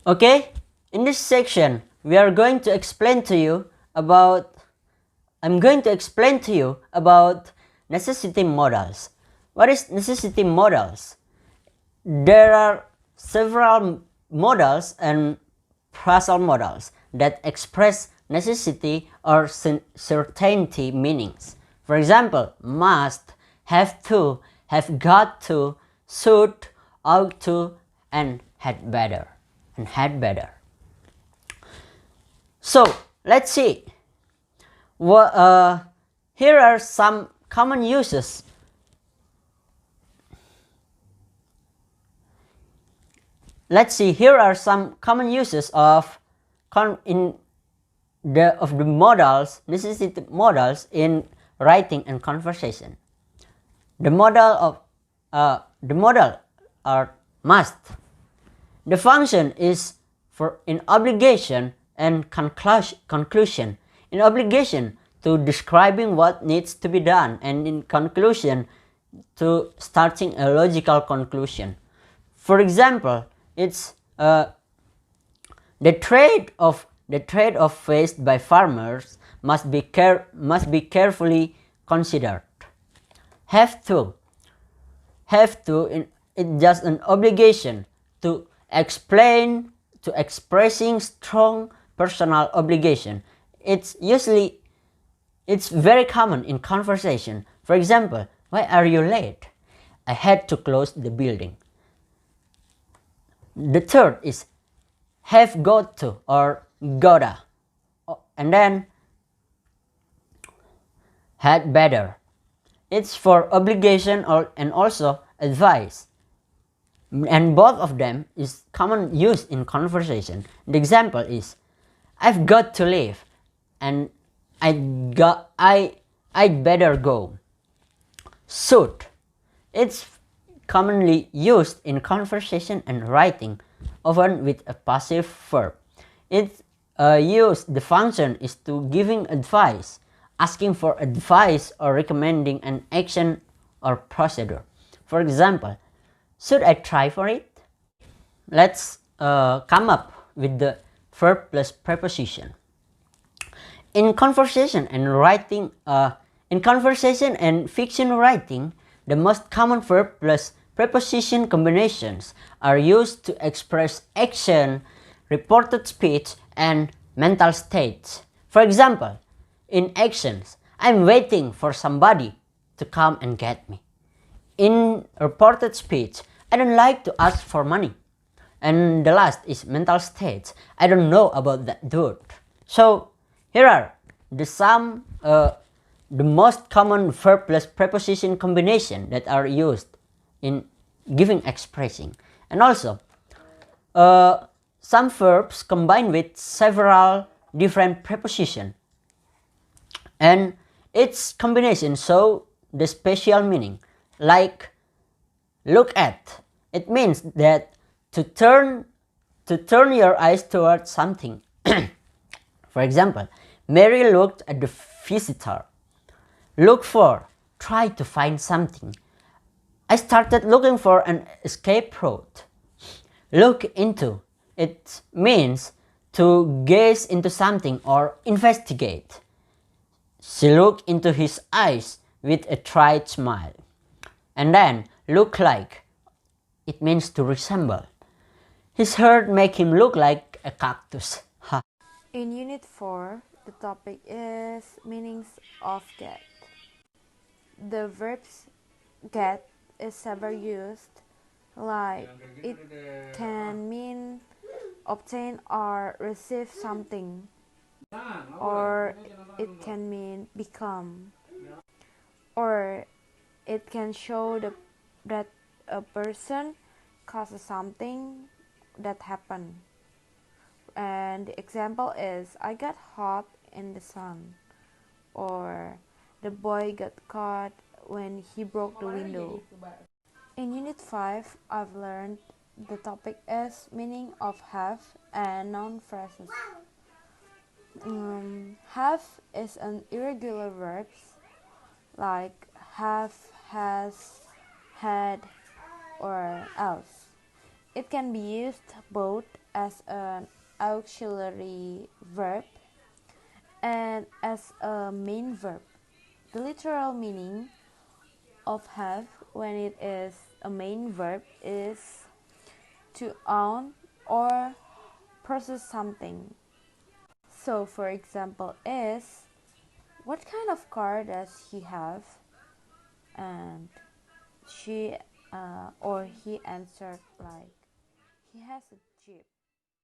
Okay, in this section, I'm going to explain to you about necessity models. What is necessity models? There are several models and phrasal models that express necessity or certainty meanings. For example, must, have to, have got to, should, ought to, and had better. So let's see. Here are some common uses. Here are some common uses of the modals, necessity modals in writing and conversation. The model are must. The function is for in obligation and conclusion. In obligation, to describing what needs to be done, and in conclusion, to starting a logical conclusion. For example, it's the trade of faced by farmers must be carefully considered. Have to it's just an obligation to expressing strong personal obligation. It's very common in conversation. For example, why are you late? I had to close the building. The third is have got to or gotta, and then had better. It's for obligation and also advice, and both of them is common use in conversation. The example is I've got to leave and I'd better go. Should, it's commonly used in conversation and writing, often with a passive verb. The function is to giving advice, asking for advice, or recommending an action or procedure. For example, should I try for it? Let's come up with the verb plus preposition. In conversation and fiction writing, the most common verb plus preposition combinations are used to express action, reported speech, and mental states. For example, in actions, I'm waiting for somebody to come and get me. In reported speech, I don't like to ask for money. And the last is mental states. I don't know about that dude. So here are the most common verb plus preposition combination that are used in giving expressing. And also, some verbs combine with several different prepositions, and its combination show the special meaning. Like look at, it means that to turn your eyes towards something. For example, Mary looked at the visitor. Look for, try to find something. I started looking for an escape route. Look into, it means to gaze into something or investigate. She looked into his eyes with a tried smile. And then, look like, it means to resemble. His hair make him look like a cactus. In Unit 4, the topic is meanings of get. The verbs get is ever used, like it can mean obtain or receive something, or it can mean become, or it can show that a person causes something that happened. And the example is I got hot in the sun, or the boy got caught when he broke the window. In Unit 5, I've learned the topic is meaning of have and noun phrases. Have is an irregular verb like have, has, had, or else. It can be used both as an auxiliary verb and as a main verb. The literal meaning of have when it is a main verb is to own or possess something. So, for example, is what kind of car does he have? And she or he answered like he has a jeep.